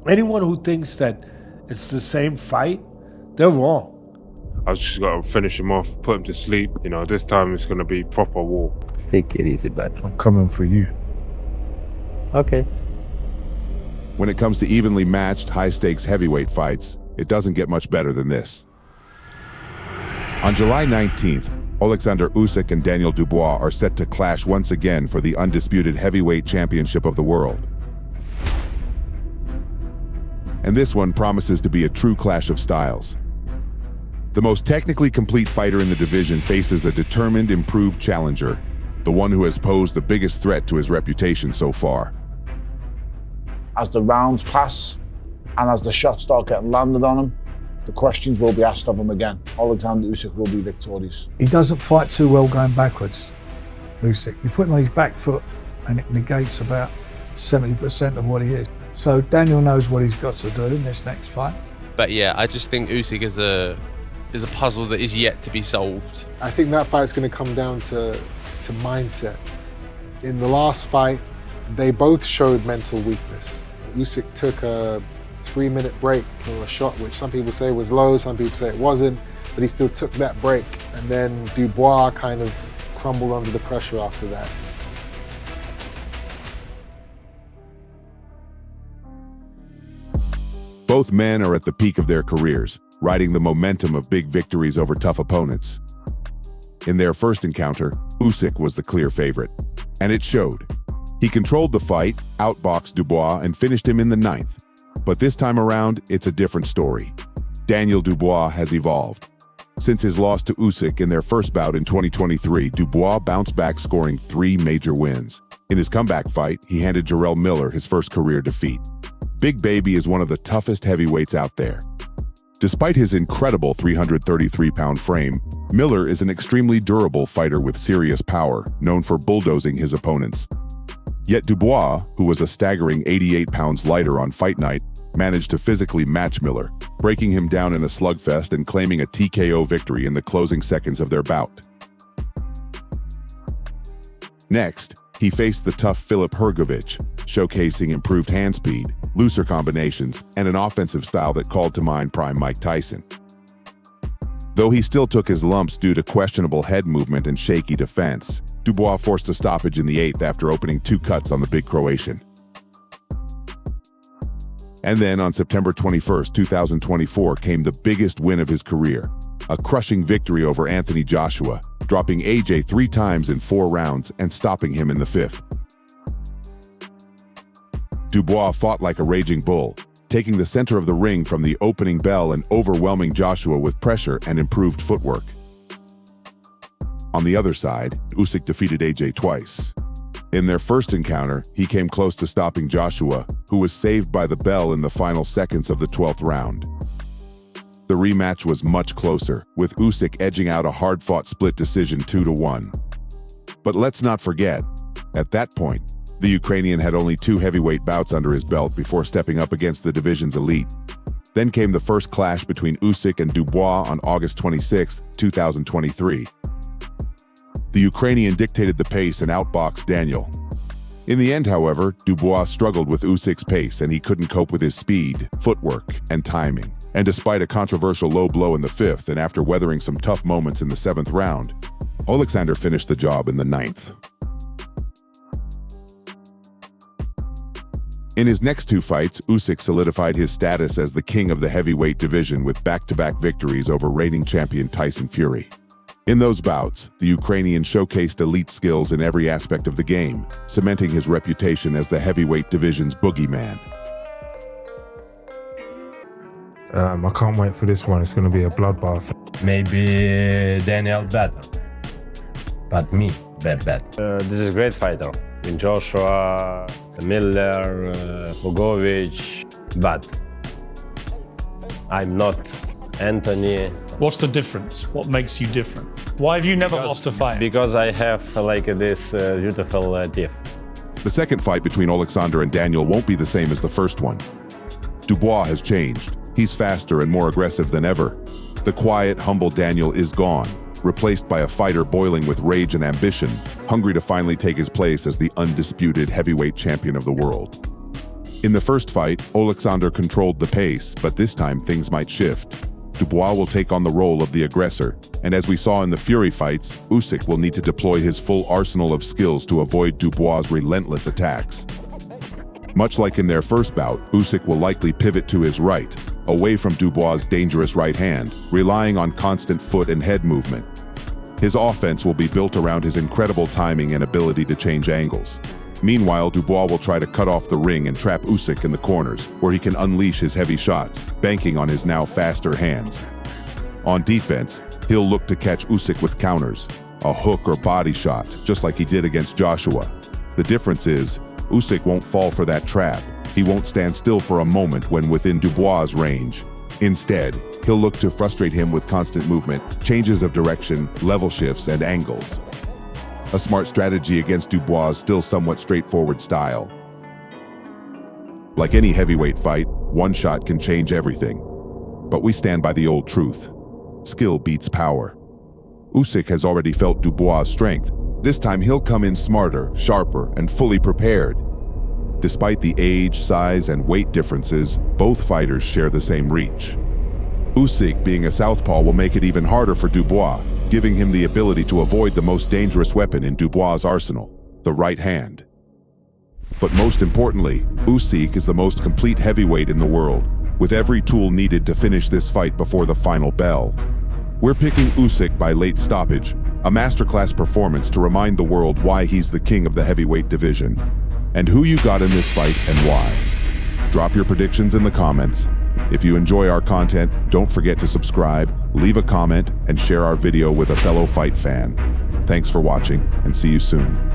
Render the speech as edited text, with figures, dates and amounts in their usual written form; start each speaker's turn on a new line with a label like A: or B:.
A: Anyone who thinks that it's the same fight, they're wrong.
B: I just got to finish him off, put him to sleep. You know, this time it's going to be proper war.
C: Take it easy, bud.
D: I'm coming for you.
C: Okay.
E: When it comes to evenly matched, high-stakes heavyweight fights, it doesn't get much better than this. On July 19th, Oleksandr Usyk and Daniel Dubois are set to clash once again for the undisputed heavyweight championship of the world. And this one promises to be a true clash of styles. The most technically complete fighter in the division faces a determined, improved challenger, the one who has posed the biggest threat to his reputation so far.
F: As the rounds pass and as the shots start getting landed on him, the questions will be asked of him again. Oleksandr Usyk will be victorious.
D: He doesn't fight too well going backwards, Usyk. You put him on his back foot and it negates about 70% of what he is. So Daniel knows what he's got to do in this next fight.
G: But yeah, I just think Usyk is a puzzle that is yet to be solved.
H: I think that fight's going to come down to mindset. In the last fight, they both showed mental weakness. Usyk took a 3-minute break for a shot, which some people say was low, some people say it wasn't, but he still took that break. And then Dubois kind of crumbled under the pressure after that.
E: Both men are at the peak of their careers, riding the momentum of big victories over tough opponents. In their first encounter, Usyk was the clear favorite, and it showed. He controlled the fight, outboxed Dubois, and finished him in the 9th. But this time around, it's a different story. Daniel Dubois has evolved. Since his loss to Usyk in their first bout in 2023, Dubois bounced back, scoring 3 major wins. In his comeback fight, he handed Jarrell Miller his first career defeat. Big Baby is one of the toughest heavyweights out there. Despite his incredible 333-pound frame, Miller is an extremely durable fighter with serious power, known for bulldozing his opponents. Yet Dubois, who was a staggering 88 pounds lighter on fight night, managed to physically match Miller, breaking him down in a slugfest and claiming a TKO victory in the closing seconds of their bout. Next, he faced the tough Filip Hrgović, showcasing improved hand speed, looser combinations, and an offensive style that called to mind prime Mike Tyson. Though he still took his lumps due to questionable head movement and shaky defense, Dubois forced a stoppage in the 8th after opening 2 cuts on the big Croatian. And then on September 21, 2024 came the biggest win of his career, a crushing victory over Anthony Joshua, dropping AJ 3 times in 4 rounds and stopping him in the 5th. Dubois fought like a raging bull, taking the center of the ring from the opening bell and overwhelming Joshua with pressure and improved footwork. On the other side, Usyk defeated AJ twice. In their first encounter, he came close to stopping Joshua, who was saved by the bell in the final seconds of the 12th round. The rematch was much closer, with Usyk edging out a hard-fought split decision 2-1. But let's not forget, at that point, the Ukrainian had only 2 heavyweight bouts under his belt before stepping up against the division's elite. Then came the first clash between Usyk and Dubois on August 26, 2023. The Ukrainian dictated the pace and outboxed Daniel. In the end, however, Dubois struggled with Usyk's pace and he couldn't cope with his speed, footwork, and timing. And despite a controversial low blow in the 5th and after weathering some tough moments in the 7th round, Oleksandr finished the job in the 9th. In his next 2 fights, Usyk solidified his status as the king of the heavyweight division with back-to-back victories over reigning champion Tyson Fury. In those bouts, the Ukrainian showcased elite skills in every aspect of the game, cementing his reputation as the heavyweight division's boogeyman.
D: I can't wait for this one. It's going to be a bloodbath.
C: Maybe Daniel better, but me bad.
I: This is a great fighter. In Joshua, Miller, Hrgović, but I'm not Anthony.
J: What's the difference? What makes you different? Why have you never lost a fight?
I: Because I have like this beautiful teeth.
E: The second fight between Oleksandr and Daniel won't be the same as the first one. Dubois has changed. He's faster and more aggressive than ever. The quiet, humble Daniel is gone, replaced by a fighter boiling with rage and ambition, hungry to finally take his place as the undisputed heavyweight champion of the world. In the first fight, Oleksandr controlled the pace, but this time things might shift. Dubois will take on the role of the aggressor, and as we saw in the Fury fights, Usyk will need to deploy his full arsenal of skills to avoid Dubois' relentless attacks. Much like in their first bout, Usyk will likely pivot to his right, away from Dubois' dangerous right hand, relying on constant foot and head movement. His offense will be built around his incredible timing and ability to change angles. Meanwhile, Dubois will try to cut off the ring and trap Usyk in the corners, where he can unleash his heavy shots, banking on his now faster hands. On defense, he'll look to catch Usyk with counters, a hook or body shot, just like he did against Joshua. The difference is, Usyk won't fall for that trap. He won't stand still for a moment when within Dubois' range. Instead, he'll look to frustrate him with constant movement, changes of direction, level shifts, and angles. A smart strategy against Dubois' still somewhat straightforward style. Like any heavyweight fight, one shot can change everything. But we stand by the old truth. Skill beats power. Usyk has already felt Dubois' strength. This time he'll come in smarter, sharper, and fully prepared. Despite the age, size, and weight differences, both fighters share the same reach. Usyk being a southpaw will make it even harder for Dubois, giving him the ability to avoid the most dangerous weapon in Dubois' arsenal, the right hand. But most importantly, Usyk is the most complete heavyweight in the world, with every tool needed to finish this fight before the final bell. We're picking Usyk by late stoppage, a masterclass performance to remind the world why he's the king of the heavyweight division, and who you got in this fight and why. Drop your predictions in the comments. If you enjoy our content, don't forget to subscribe, leave a comment, and share our video with a fellow fight fan. Thanks for watching, and see you soon.